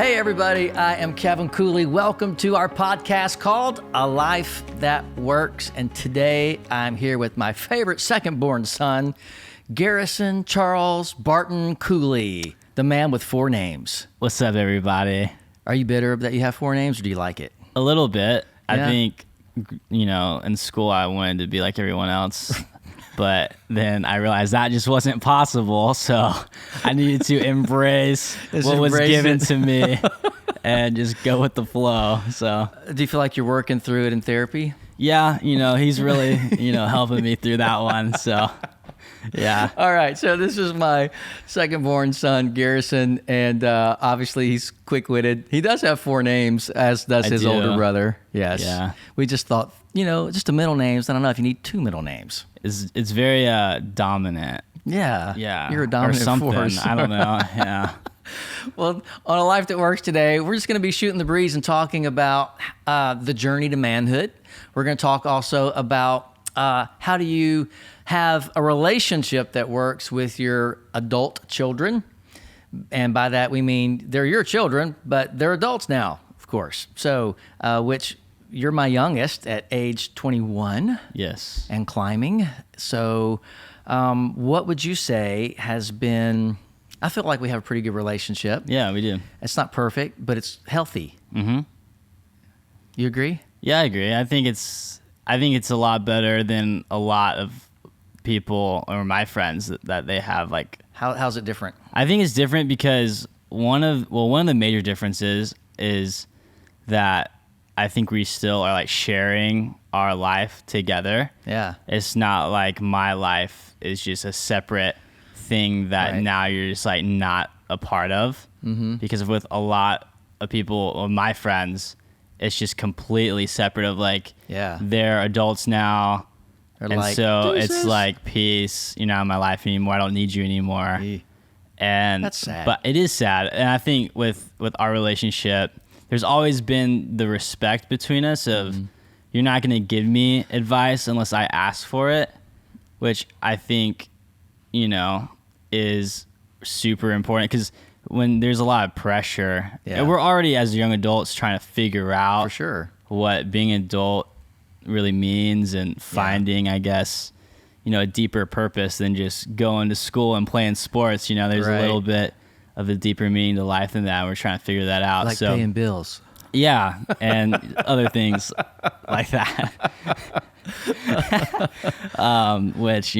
Hey everybody, I am Kevin Cooley. Welcome to our podcast called A Life That Works. And today I'm here with my favorite second-born son, Garrison Charles Barton Cooley, the man with 4 names. What's up, everybody? Are you bitter that you have 4 names, or do you like it? A little bit. Yeah. I think, in school I wanted to be like everyone else. But then I realized that just wasn't possible, so I needed to embrace what was given to me and just go with the flow. So, do you feel like you're working through it in therapy? Yeah, he's really, helping me through that one. So, yeah. All right, so this is my second-born son, Garrison, and obviously he's quick-witted. He does have 4 names, as does his older brother. Yes. Yeah. We just thought, just the middle names. I don't know if you need 2 middle names. It's very dominant. Yeah. Yeah. You're a dominant or something. force. I don't know. Yeah. Well, on A Life That Works today, we're just going to be shooting the breeze and talking about the journey to manhood. We're going to talk also about how do you have a relationship that works with your adult children. And by that, we mean they're your children, but they're adults now, of course. So, which you're my youngest at age 21. Yes. And climbing. So, what would you say has been... I feel like we have a pretty good relationship. Yeah, we do. It's not perfect, but it's healthy. Mm-hmm. You agree? Yeah, I agree. I think it's a lot better than a lot of people or my friends that they have. Like, how's it different? I think it's different because one of the major differences is that I think we still are like sharing our life together. Yeah. It's not like my life is just a separate thing that now you're just like not a part of. Mm-hmm. Because with a lot of people or my friends, it's just completely separate of like, they're adults now. They're and like, so deuces. it's like, peace, you're not in my life anymore. I don't need you anymore. And that's sad. But it is sad. And I think with our relationship, there's always been the respect between us of you're not going to give me advice unless I ask for it, which I think, is super important because when there's a lot of pressure, and we're already as young adults trying to figure out for sure what being an adult really means and finding, I guess, a deeper purpose than just going to school and playing sports. There's a little bit of a deeper meaning to life than that. We're trying to figure that out. Like so, paying bills. Yeah, and other things like that. Which,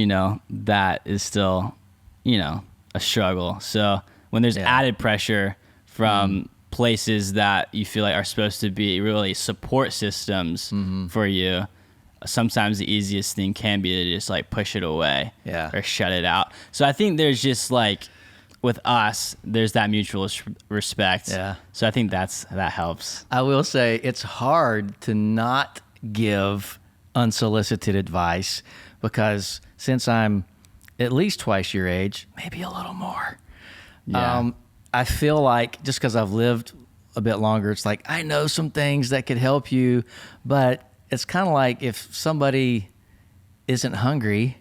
that is still, a struggle. So when there's added pressure from places that you feel like are supposed to be really support systems for you, sometimes the easiest thing can be to just like push it away or shut it out. So I think there's just like, with us, there's that mutual respect. Yeah. So I think that helps. I will say it's hard to not give unsolicited advice because since I'm at least twice your age, maybe a little more, I feel like just because I've lived a bit longer, it's like I know some things that could help you, but it's kind of like if somebody isn't hungry,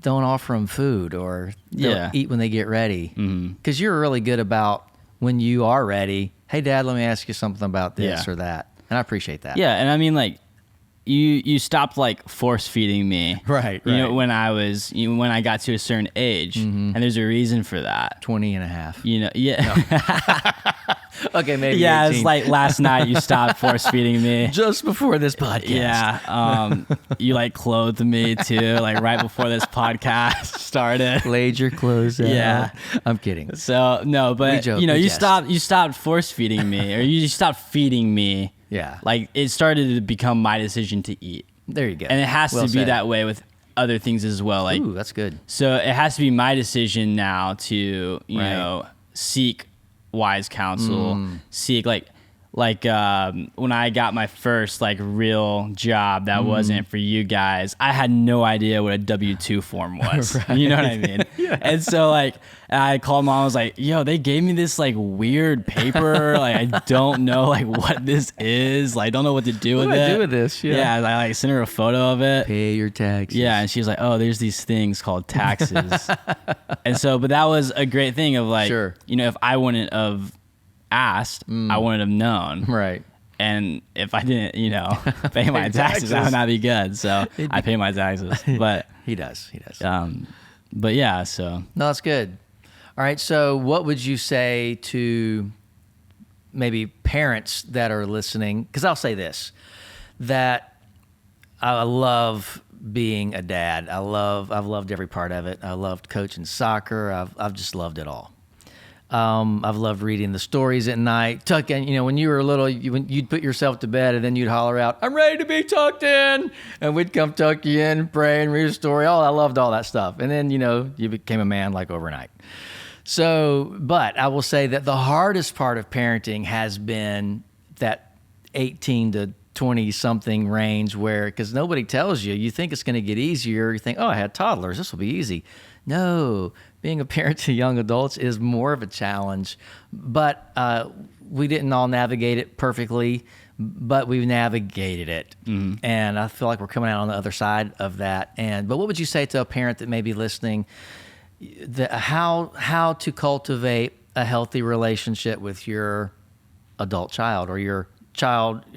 don't offer them food or they'll eat when they get ready. Because you're really good about when you are ready, hey, Dad, let me ask you something about this or that. And I appreciate that. Yeah, and I mean, like, you stopped, like, force-feeding me. Right. When I got to a certain age. And there's a reason for that. 20 and a half. No. Okay, maybe 18. It's like last night you stopped force-feeding me. Just before this podcast. Yeah. You, like, clothed me, too, like, right before this podcast started. Laid your clothes out. Yeah. I'm kidding. So, no, but, you stopped force-feeding me, or you stopped feeding me. Yeah. Like, it started to become my decision to eat. There you go. And it has to be that way with other things as well. Like, ooh, that's good. So it has to be my decision now to, seek wise counsel, seek when I got my first like real job that wasn't for you guys, I had no idea what a W-2 form was. You know what I mean? And so like I called Mom, I was like, yo, they gave me this like weird paper. Like I don't know like what this is. Like I don't know what to do with it. What do I do with this? Yeah. I like sent her a photo of it. Pay your taxes. Yeah. And she was like, oh, there's these things called taxes. And so, but that was a great thing of like, if I wouldn't have asked, I wouldn't have known. Right. And if I didn't, pay my taxes, that would not be good. So I pay my taxes. But He does. but yeah, so No, that's good. All right. So what would you say to maybe parents that are listening? Because I'll say this, that I love being a dad. I've loved every part of it. I loved coaching soccer. I've just loved it all. I've loved reading the stories at night. Tucking, when you were little, you'd put yourself to bed and then you'd holler out, "I'm ready to be tucked in." And we'd come tuck you in, pray and read a story. Oh, I loved all that stuff. And then, you became a man like overnight. So, but I will say that the hardest part of parenting has been that 18 to 20 something range because nobody tells you. You think it's going to get easier. You think, oh, I had toddlers. This will be easy. No, being a parent to young adults is more of a challenge. But we didn't all navigate it perfectly, but we've navigated it. Mm-hmm. And I feel like we're coming out on the other side of that. But what would you say to a parent that may be listening, how to cultivate a healthy relationship with your adult child or your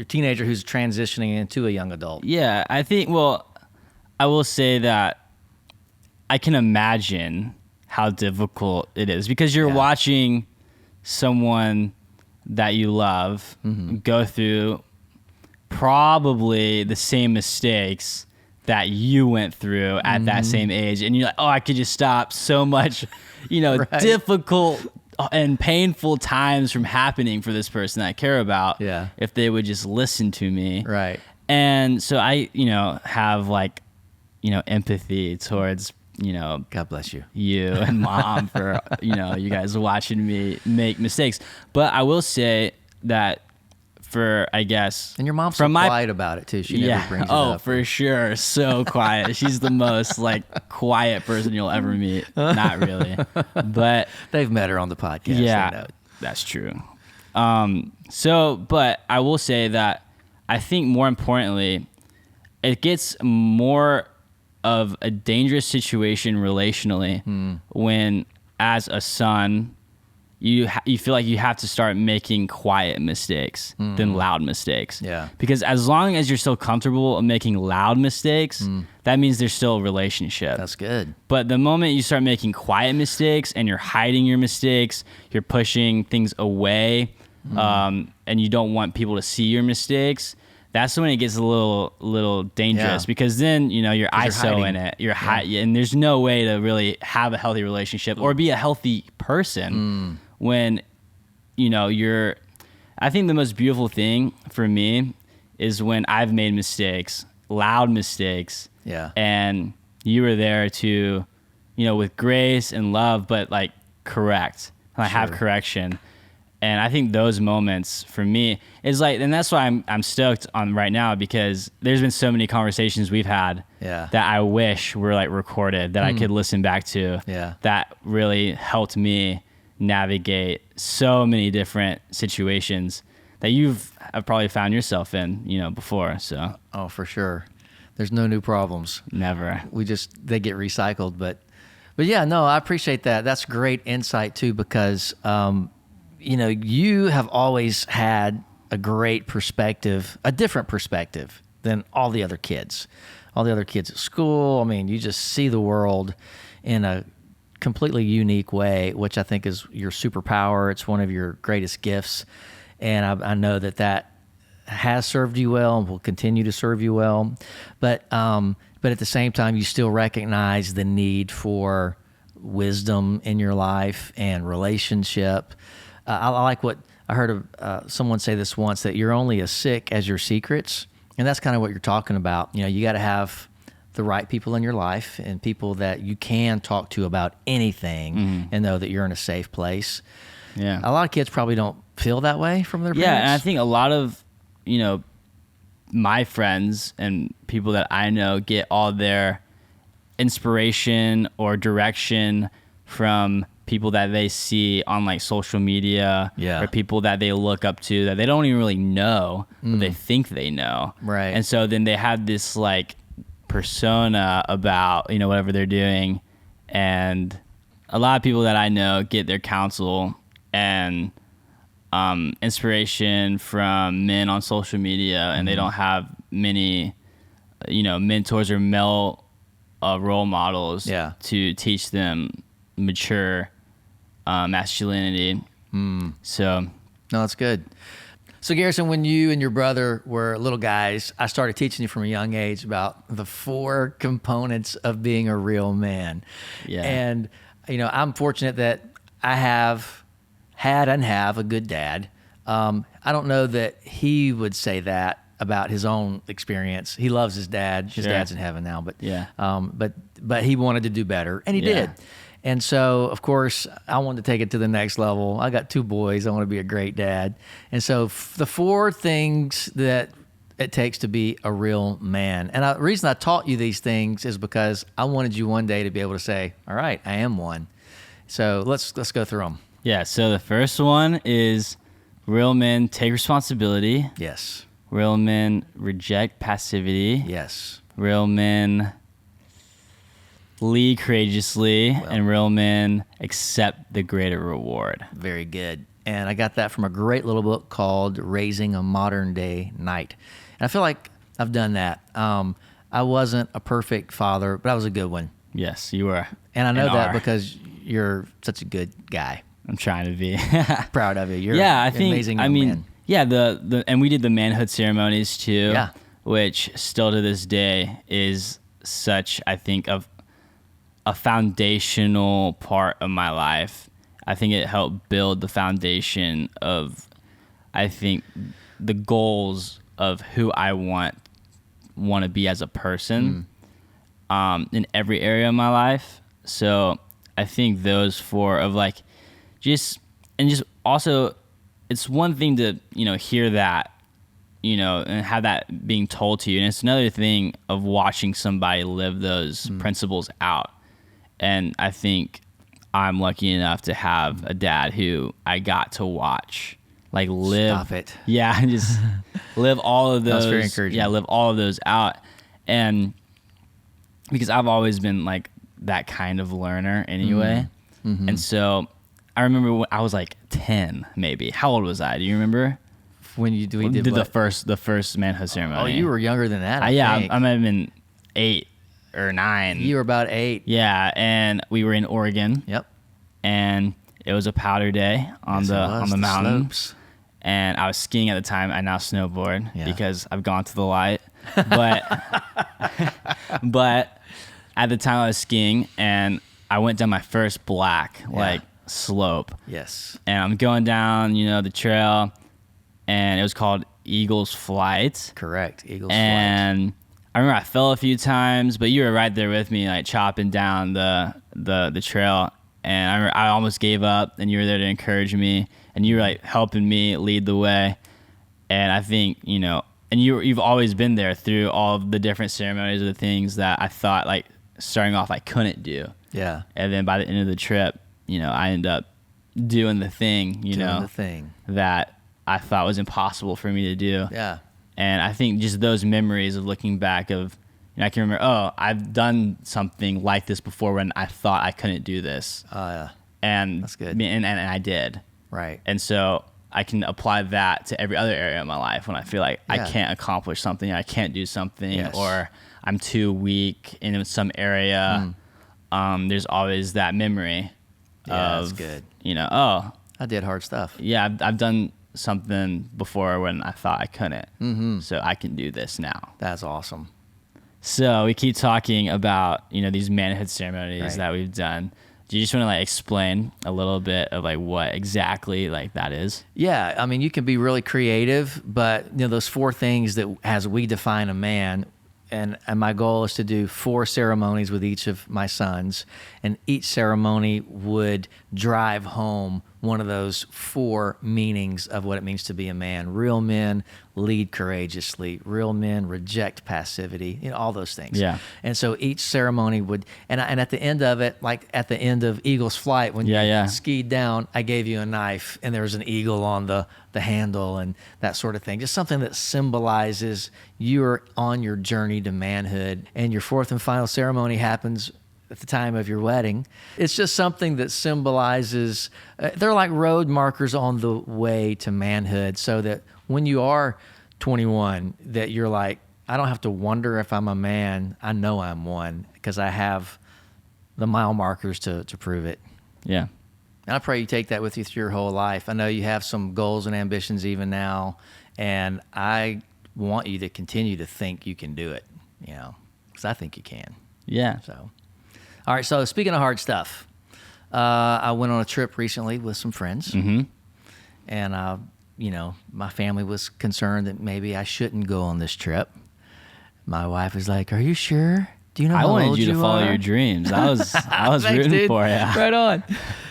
teenager who's transitioning into a young adult? Yeah, I think, I will say that I can imagine how difficult it is because you're watching someone that you love go through probably the same mistakes that you went through at that same age. And you're like, oh, I could just stop so much, right. difficult and painful times from happening for this person that I care about if they would just listen to me. Right. And so I, have empathy towards, God bless you. You and mom for, you guys watching me make mistakes. But I will say that I guess. And your mom's so quiet about it too. She never brings it up. Oh, for sure. So quiet. She's the most quiet person you'll ever meet. Not really. But they've met her on the podcast. Yeah, that's true. But I will say that I think more importantly, it gets more of a dangerous situation relationally when, as a son, you feel like you have to start making quiet mistakes than loud mistakes. Yeah. Because as long as you're still comfortable making loud mistakes, that means there's still a relationship. That's good. But the moment you start making quiet mistakes and you're hiding your mistakes, you're pushing things away, and you don't want people to see your mistakes, that's when it gets a little dangerous because then, you're ISO in it. You're and there's no way to really have a healthy relationship or be a healthy person when, I think the most beautiful thing for me is when I've made mistakes, loud mistakes. Yeah. And you were there to, with grace and love, but correct. Have correction. And I think those moments for me is and that's why I'm stoked on right now because there's been so many conversations we've had that I wish were recorded that I could listen back to that really helped me navigate so many different situations that have probably found yourself in, before. So. Oh, for sure. There's no new problems. Never. They get recycled, but yeah, no, I appreciate that. That's great insight too, because, you have always had a great perspective, a different perspective than all the other kids at school. I mean, you just see the world in a completely unique way, which I think is your superpower. It's one of your greatest gifts. And I know that has served you well and will continue to serve you well. But at the same time, you still recognize the need for wisdom in your life and relationship. I like what I heard of someone say this once, that you're only as sick as your secrets. And that's kind of what you're talking about. You got to have the right people in your life and people that you can talk to about anything and know that you're in a safe place. Yeah. A lot of kids probably don't feel that way from their parents. Yeah, and I think a lot of, my friends and people that I know get all their inspiration or direction from people that they see on social media or people that they look up to that they don't even really know, but they think they know. Right. And so then they have this persona about, whatever they're doing. And a lot of people that I know get their counsel and inspiration from men on social media, and they don't have many, mentors or male role models to teach them mature masculinity. So, No, that's good. So, Garrison, when you and your brother were little guys, I started teaching you from a young age about the 4 components of being a real man. Yeah. And, I'm fortunate that I have had and have a good dad. I don't know that he would say that about his own experience. He loves his dad. His dad's in heaven now, but but he wanted to do better, and he did. And so, of course, I wanted to take it to the next level. I got 2 boys. I want to be a great dad. And so the 4 things that it takes to be a real man. And the reason I taught you these things is because I wanted you one day to be able to say, all right, I am one. So let's go through them. Yeah, so the first one is real men take responsibility. Yes. Real men reject passivity. Yes. Real men lead courageously, and real men accept the greater reward. Very good. And I got that from a great little book called Raising a Modern Day Knight. And I feel like I've done that. I wasn't a perfect father, but I was a good one. Yes, you were. And I know that because you're such a good guy. I'm trying to be. Proud of you. You're I think, amazing young man. Yeah, and we did the manhood ceremonies too, Yeah. which still to this day is such, I think, of a foundational part of my life. I think it helped build the foundation of, I think, the goals of who I want to be as a person in every area of my life. So I think those 4 of like just also, it's one thing to hear that and have that being told to you, and it's another thing of watching somebody live those principles out. And I think I'm lucky enough to have a dad who I got to watch like live. Stop it. Yeah, just live all of those. That's very encouraging. Yeah, live all of those out. And because I've always been like that kind of learner anyway. And so I remember when I was like 10, maybe. How old was I? Do you remember? When we did the first manhood ceremony. Oh, you were younger than that. I might have been 8 or 9. You were about 8. Yeah, and we were in Oregon. Yep. And it was a powder day on the mountain. Slopes. And I was skiing at the time. I now snowboard because I've gone to the light. But but at the time I was skiing, and I went down my first black slope. Yes. And I'm going down, the trail, and it was called Eagle's Flight. Correct. Eagle's Flight. And I remember I fell a few times, but you were right there with me, like chopping down the trail. And I remember I almost gave up, and you were there to encourage me, and you were like helping me lead the way. And I think, and you've always been there through all of the different ceremonies of the things that I thought like starting off I couldn't do. Yeah. And then by the end of the trip, I ended up doing the thing, that I thought was impossible for me to do. Yeah. And I think just those memories of looking back of, I can remember, I've done something like this before when I thought I couldn't do this. Oh, yeah. And that's good. And I did. Right. And so I can apply that to every other area of my life when I feel like I can't accomplish something, I can't do something, or I'm too weak in some area. There's always that memory that's of, good. I did hard stuff. Yeah, I've done something before when I thought I couldn't. So I can do this now. That's awesome. So we keep talking about, these manhood ceremonies that we've done. Do you just want to explain a little bit of what exactly that is? Yeah, I mean, you can be really creative, but those 4 things that as we define a man, and my goal is to do 4 ceremonies with each of my sons, and each ceremony would drive home one of those 4 meanings of what it means to be a man. Real men lead courageously. Real men reject passivity. All those things. Yeah. And so each ceremony would, and at the end of it, like at the end of Eagle's Flight, when you skied down, I gave you a knife, and there was an eagle on the handle and that sort of thing. Just something that symbolizes you're on your journey to manhood. And your 4th and final ceremony happens at the time of your wedding. It's just something that symbolizes, they're like road markers on the way to manhood, so that when you are 21, that you're like, I don't have to wonder if I'm a man. I know I'm one because I have the mile markers to prove it. Yeah. And I pray you take that with you through your whole life. I know you have some goals and ambitions even now, and I want you to continue to think you can do it, because I think you can. Yeah. So, all right. So speaking of hard stuff, I went on a trip recently with some friends, Mm-hmm. and my family was concerned that maybe I shouldn't go on this trip. My wife was like, "Are you sure? Do you know I how wanted old you to follow are?" your dreams. I was Thanks, rooting dude. for you. Right on.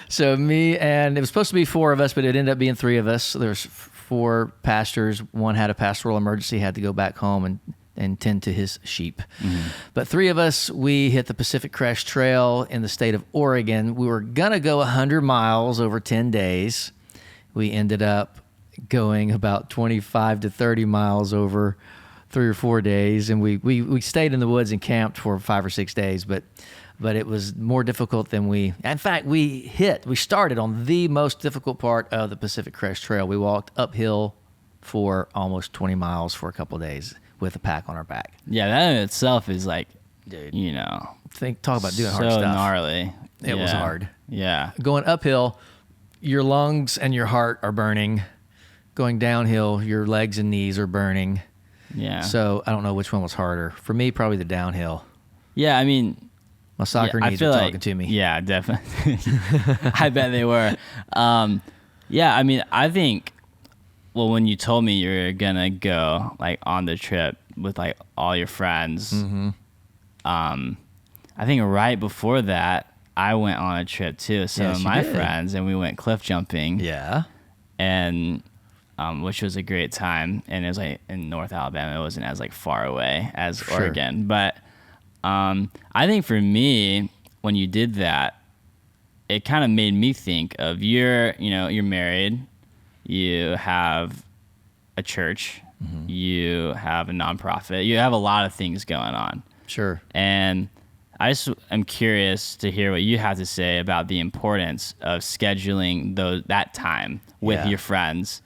So me and it was supposed to be 4 of us, but it ended up being 3 of us. There's 4 pastors. One had a pastoral emergency, had to go back home and tend to his sheep. Mm-hmm. But 3 of us, we hit the Pacific Crest Trail in the state of Oregon. We were gonna go 100 miles over 10 days. We ended up going about 25 to 30 miles over 3 or 4 days, and we stayed in the woods and camped for 5 or 6 days, but it was more difficult than in fact, we started on the most difficult part of the Pacific Crest Trail. We walked uphill for almost 20 miles for a couple of days with a pack on our back. Yeah, that in itself is like, Dude, talk about doing so hard stuff. gnarly. It was hard. Yeah. Going uphill, your lungs and your heart are burning. Going downhill, your legs and knees are burning. Yeah. So I don't know which one was harder. For me, probably the downhill. Yeah, I mean, My soccer I knees feel were like, talking to me. Yeah, definitely. I bet they were. Yeah, I mean, I think, well, when you told me you were going to go like on the trip with like all your friends, Mm-hmm. I think right before that, I went on a trip too with some Yes, of you my did. friends, and we went cliff jumping. Yeah. And which was a great time, and it was like in North Alabama. It wasn't as like far away as Sure. Oregon, but I think for me, when you did that, it kind of made me think of you're married, you have a church, Mm-hmm. you have a nonprofit, you have a lot of things going on, Sure. and I just am curious to hear what you have to say about the importance of scheduling that time with Yeah. your friends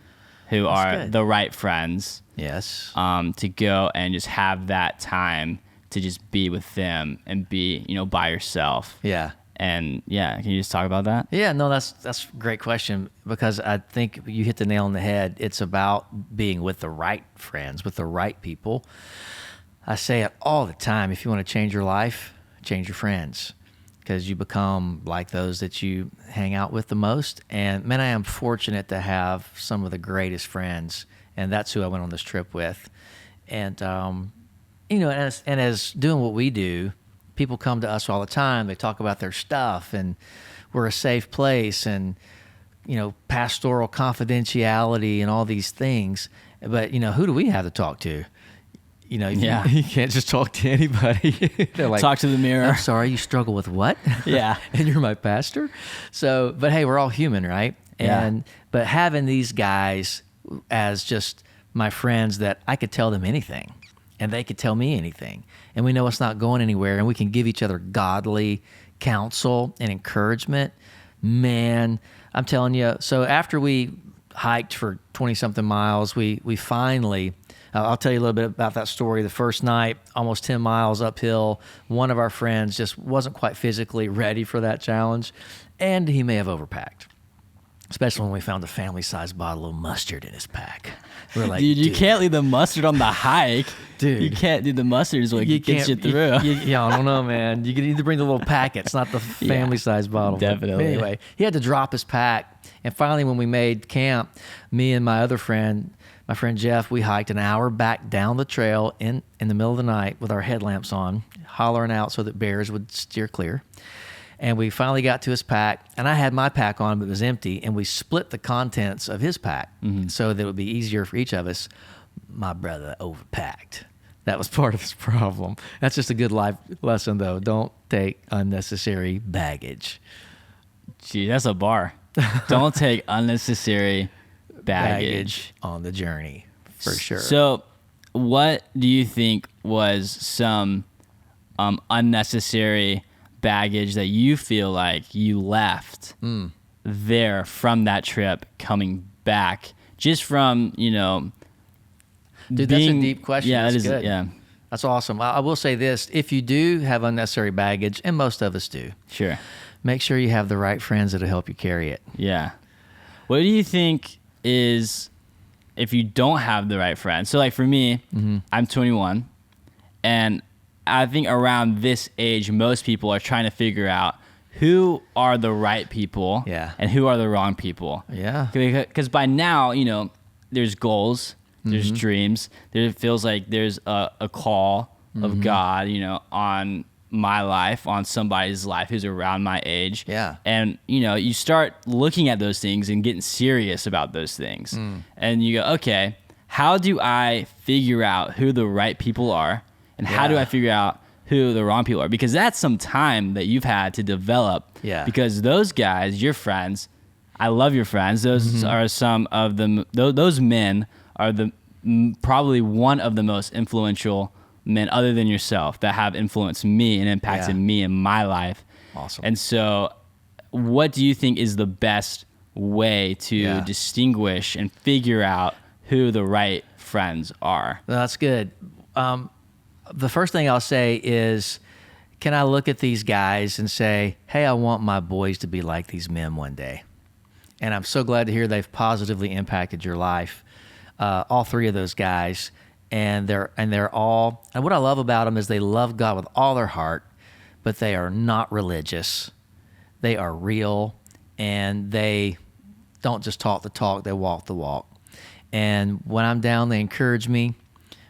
who That's are good. the right friends, Yes. to go and just have that time to just be with them and be, by yourself. Yeah. And yeah, can you just talk about that? Yeah, no, that's a great question, because I think you hit the nail on the head. It's about being with the right friends, with the right people. I say it all the time. If you want to change your life, change your friends, because you become like those that you hang out with the most. And man, I am fortunate to have some of the greatest friends, and that's who I went on this trip with. And as doing what we do, people come to us all the time. They talk about their stuff, and we're a safe place, and pastoral confidentiality and all these things. But who do we have to talk to? Yeah. You can't just talk to anybody. They're like, Talk to the mirror. I'm sorry, you struggle with what? Yeah. And you're my pastor. So, but hey, we're all human, right? Yeah. But having these guys as just my friends that I could tell them anything, and they could tell me anything, and we know it's not going anywhere, and we can give each other godly counsel and encouragement. Man, I'm telling you. So after we hiked for 20-something miles, we finally, I'll tell you a little bit about that story. The first night, almost 10 miles uphill, one of our friends just wasn't quite physically ready for that challenge, and he may have overpacked. Especially when we found a family-sized bottle of mustard in his pack. We're like, Dude, you can't leave the mustard on the hike. Dude. You can't do the mustard is what gets you through. Yeah, I don't know, man. You can either bring the little packets, not the family-sized bottle. Definitely. But anyway, he had to drop his pack. And finally, when we made camp, me and my other friend, my friend Jeff, we hiked an hour back down the trail in the middle of the night with our headlamps on, hollering out so that bears would steer clear. And we finally got to his pack, and I had my pack on, but it was empty, and we split the contents of his pack so that it would be easier for each of us. My brother overpacked. That was part of his problem. That's just a good life lesson, though. Don't take unnecessary baggage. Gee, that's a bar. Don't take unnecessary baggage. On the journey, for sure. So, what do you think was some unnecessary baggage that you feel like you left there from that trip coming back, just from, you know, Dude, being, that's a deep question. Yeah, that's that is. good. Yeah, That's awesome. I will say this: if you do have unnecessary baggage, and most of us do, sure. make sure you have the right friends that'll help you carry it. Yeah. What do you think is if you don't have the right friends? So like for me, I'm 21, and I think around this age, most people are trying to figure out who are the right people and who are the wrong people. Yeah. Because by now, you know, there's goals, there's dreams. There feels like there's a call of God, you know, on my life, on somebody's life who's around my age. Yeah. And, you know, you start looking at those things and getting serious about those things. And you go, okay, how do I figure out who the right people are? And how do I figure out who the wrong people are? Because that's some time that you've had to develop. Yeah. Because those guys, your friends, I love your friends. Those are some of them. Those men are probably one of the most influential men other than yourself that have influenced me and impacted me in my life. Awesome. And so what do you think is the best way to distinguish and figure out who the right friends are? Well, that's good. The first thing I'll say is, can I look at these guys and say, hey, I want my boys to be like these men one day? And I'm so glad to hear they've positively impacted your life. All three of those guys. And they're all, and what I love about them is they love God with all their heart, but they are not religious. They are real, and they don't just talk the talk, they walk the walk. And when I'm down, they encourage me.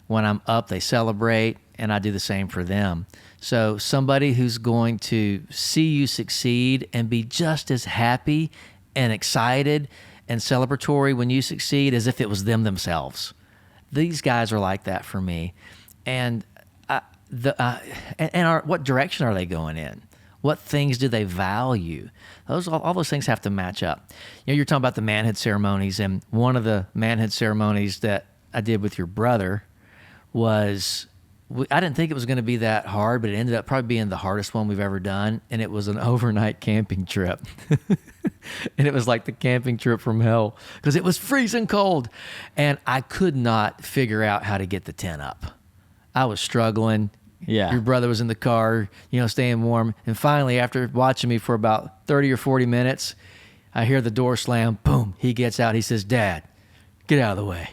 When I'm up, they celebrate, and I do the same for them. So somebody who's going to see you succeed and be just as happy and excited and celebratory when you succeed as if it was them themselves. These guys are like that for me. And what direction are they going in? What things do they value? All those things have to match up. You know, you're talking about the manhood ceremonies, and one of the manhood ceremonies that I did with your brother was, I didn't think it was going to be that hard, but it ended up probably being the hardest one we've ever done, and it was an overnight camping trip. And it was like the camping trip from hell because it was freezing cold, and I could not figure out how to get the tent up. I was struggling. Yeah. Your brother was in the car, you know, staying warm. And finally, after watching me for about 30 or 40 minutes, I hear the door slam. Boom. He gets out. He says, Dad, get out of the way.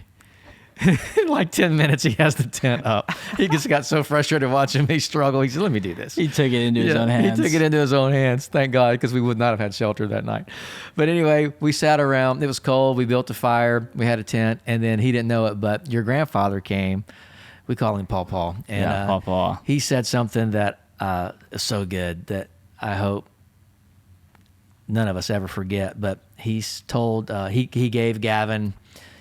In like 10 minutes, he has the tent up. He just got so frustrated watching me struggle. He said, let me do this. He took it into his own hands. He took it into his own hands. Thank God, because we would not have had shelter that night. But anyway, we sat around. It was cold. We built a fire. We had a tent. And then he didn't know it, but your grandfather came. We call him Paw Paw. And, Paw Paw. He said something that is so good that I hope none of us ever forget. But he's told, he gave Gavin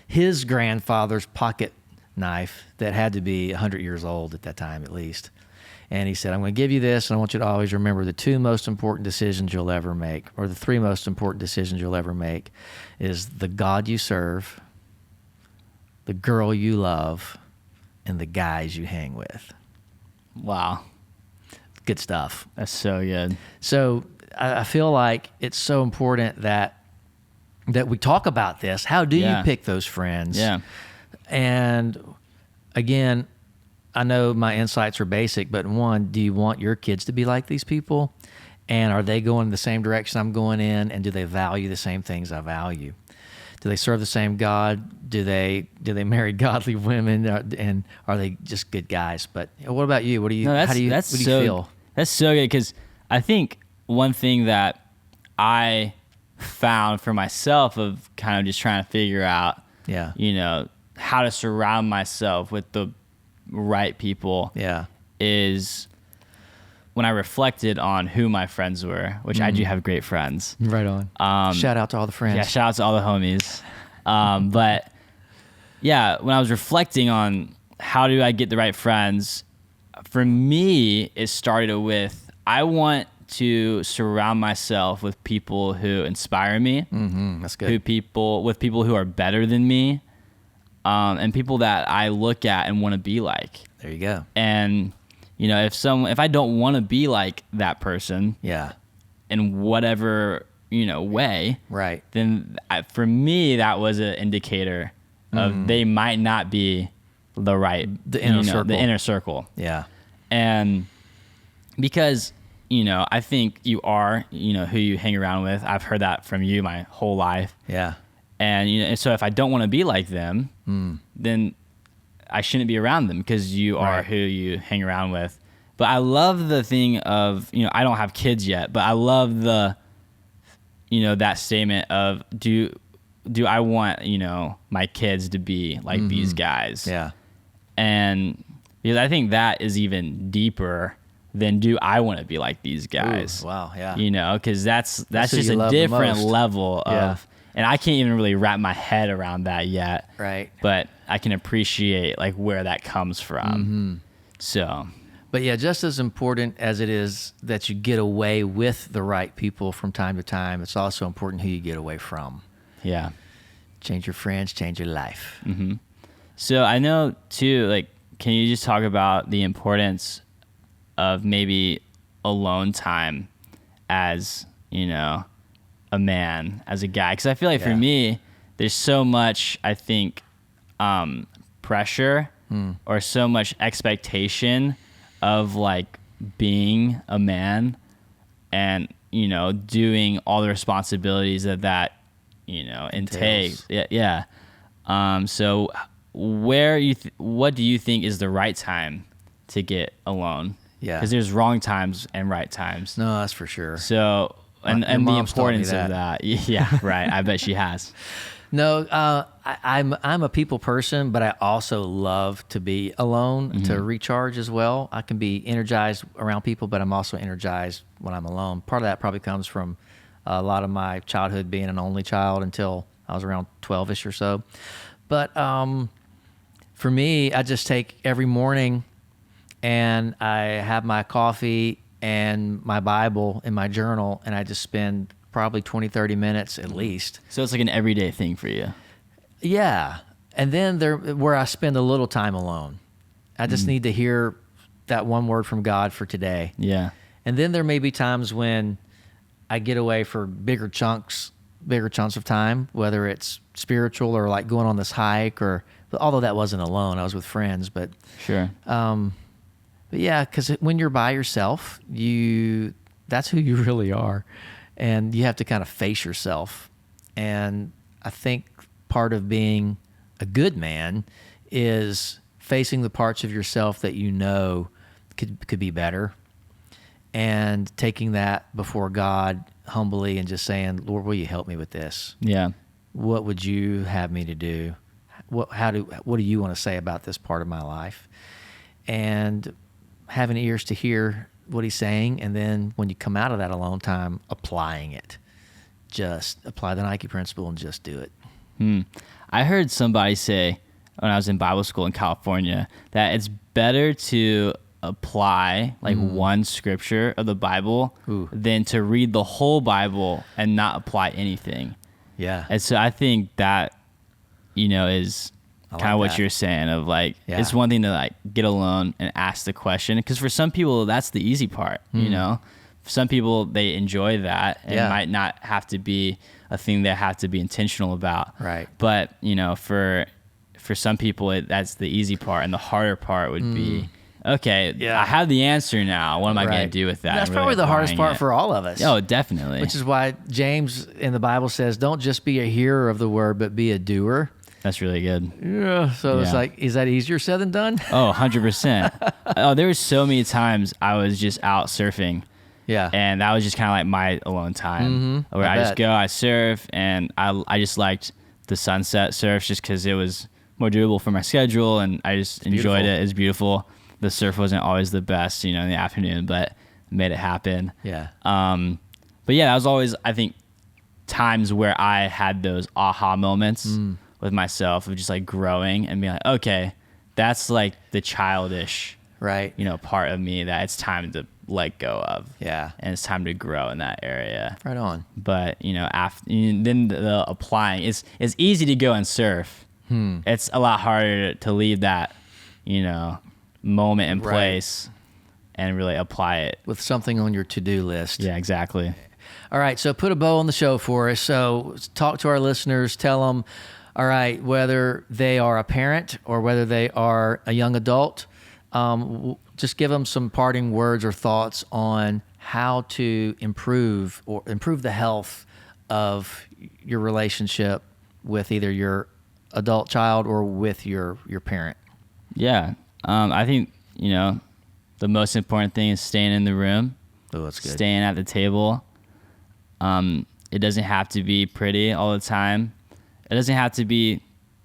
his grandfather's pocket knife that had to be 100 years old at that time, at least. And he said, I'm going to give you this, and I want you to always remember the two most important decisions you'll ever make, or the three most important decisions you'll ever make, is the God you serve, the girl you love, and the guys you hang with. Wow. Good stuff. That's so good. So I feel like it's so important that we talk about this. How do you pick those friends? Yeah. And again, I know my insights are basic, but one, do you want your kids to be like these people? And are they going the same direction I'm going in? And do they value the same things I value? Do they serve the same God? Do they marry godly women? And are they just good guys? But what about you? What do you feel? That's so good, because I think one thing that I found for myself of kind of just trying to figure out, you know, how to surround myself with the right people is when I reflected on who my friends were, which I do have great friends. Right on. Shout out to all the friends. Yeah, shout out to all the homies. But yeah, when I was reflecting on how do I get the right friends, for me, it started with, I want to surround myself with people who inspire me. That's good. With people who are better than me, and people that I look at and want to be like. There you go. And You know, if I don't want to be like that person Yeah. in whatever, you know, way, Right. then for me, that was an indicator of they might not be the right, The inner circle. the inner circle. Yeah. And because, you know, I think you are, you know, who you hang around with. I've heard that from you my whole life. Yeah. And, you know, and so if I don't want to be like them, then I shouldn't be around them because you are Right. who you hang around with. But I love the thing of, you know, I don't have kids yet, but I love the, you know, that statement of do I want, you know, my kids to be like these guys? Yeah. And because I think that is even deeper than do I want to be like these guys? Ooh, wow. Yeah. You know, because that's who just you a love the different most. level of, Yeah. and I can't even really wrap my head around that yet. Right. But I can appreciate like where that comes from. So, But yeah, just as important as it is that you get away with the right people from time to time, it's also important who you get away from. yeah. Change your friends, change your life. So I know too, like, can you just talk about the importance of maybe alone time as, you know, a man, as a guy? Because I feel like for Yeah. me, there's so much, I think, pressure or so much expectation of like being a man and, you know, doing all the responsibilities that you know, entails. Entails. Yeah. So what do you think is the right time to get alone? Yeah. Because there's wrong times and right times. No, that's for sure. So, and Your the mom's taught me importance of that. that. Yeah, right. I bet she has. No, I'm a people person, but I also love to be alone to recharge as well. I can be energized around people, but I'm also energized when I'm alone. Part of that probably comes from a lot of my childhood being an only child until I was around 12ish or so. But for me, I just take every morning and I have my coffee and my Bible in my journal, and I just spend probably 20, 30 minutes at least. So it's like an everyday thing for you. Yeah. And then where I spend a little time alone. I just need to hear that one word from God for today. Yeah. And then there may be times when I get away for bigger chunks of time, whether it's spiritual or like going on this hike although that wasn't alone, I was with friends, but Sure. but yeah, because when you're by yourself, that's who you really are. And you have to kind of face yourself. And I think part of being a good man is facing the parts of yourself that you know could be better, and taking that before God humbly and just saying, Lord, will you help me with this? Yeah. What would you have me to do? What do you want to say about this part of my life? And having ears to hear what he's saying, and then when you come out of that alone time, applying it. Just apply the Nike principle and just do it. I heard somebody say when I was in Bible school in California that it's better to apply like one scripture of the Bible than to read the whole Bible and not apply anything. Yeah. And so I think that, you know, is I kind of like what that. you're saying of like, Yeah. it's one thing to like get alone and ask the question. Because for some people, that's the easy part, you know? For some people, they enjoy that and Yeah. might not have to be a thing they have to be intentional about. Right. But, you know, for some people, that's the easy part. And the harder part would be, okay, Yeah. I have the answer now. What am I going Right. to do with that? That's And really probably the hardest applying part it. for all of us. Oh, definitely. Which is why James in the Bible says, don't just be a hearer of the word, but be a doer. That's really good. Yeah. So it's Yeah. like, is that easier said than done? Oh, 100%. Oh, there was so many times I was just out surfing, Yeah. and that was just kind of like my alone time, where I I just bet. go, I surf, and I just liked the sunset surfs just because it was more doable for my schedule, and I just enjoyed beautiful. it. It was beautiful. The surf wasn't always the best, you know, in the afternoon, but made it happen. Yeah. But yeah, that was always, I think, times where I had those aha moments with myself of just like growing and being like, okay, that's like the childish, Right. you know, part of me that it's time to let go of. Yeah. And it's time to grow in that area. Right on. But, you know, then the applying, it's easy to go and surf. It's a lot harder to leave that, you know, moment and Right. place and really apply it. With something on your to-do list. Yeah, exactly. All right, so put a bow on the show for us. So talk to our listeners, tell them, all right, whether they are a parent or whether they are a young adult, just give them some parting words or thoughts on how to improve the health of your relationship with either your adult child or with your parent. Yeah. I think, the most important thing is staying in the room. Oh, that's good. Staying at the table. It doesn't have to be pretty all the time. It doesn't have to be,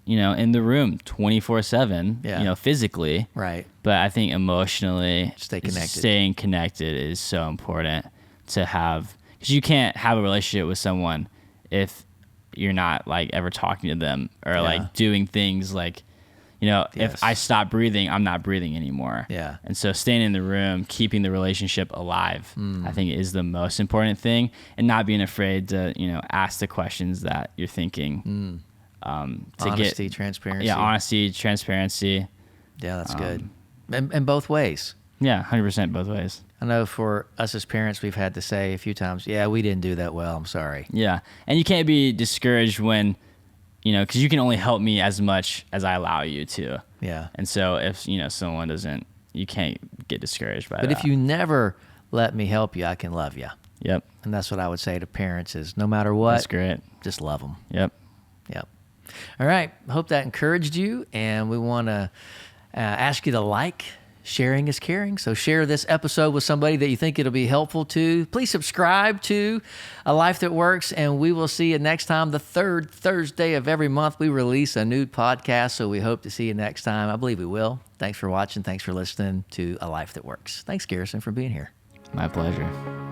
in the room 24/7, physically. Right. But I think emotionally, staying connected is so important to have, because you can't have a relationship with someone if you're not like ever talking to them or like doing things like, if I stop breathing, I'm not breathing anymore. Yeah. And so staying in the room, keeping the relationship alive, I think is the most important thing, and not being afraid to, ask the questions that you're thinking. Honesty, transparency. Yeah, honesty, transparency. Yeah, that's good. And both ways. Yeah, 100% both ways. I know for us as parents, we've had to say a few times, yeah, we didn't do that well. I'm sorry. Yeah. And you can't be discouraged when, because you can only help me as much as I allow you to. Yeah. And so if, someone doesn't, you can't get discouraged by that. But if you never let me help you, I can love you. Yep. And that's what I would say to parents is no matter what. That's great. Just love them. Yep. Yep. All right. Hope that encouraged you. And we want to ask you to like. Sharing is caring. So share this episode with somebody that you think it'll be helpful to. Please subscribe to A Life That Works, and we will see you next time. The third Thursday of every month, we release a new podcast, so we hope to see you next time. I believe we will. Thanks for watching. Thanks for listening to A Life That Works. Thanks, Garrison, for being here. My pleasure.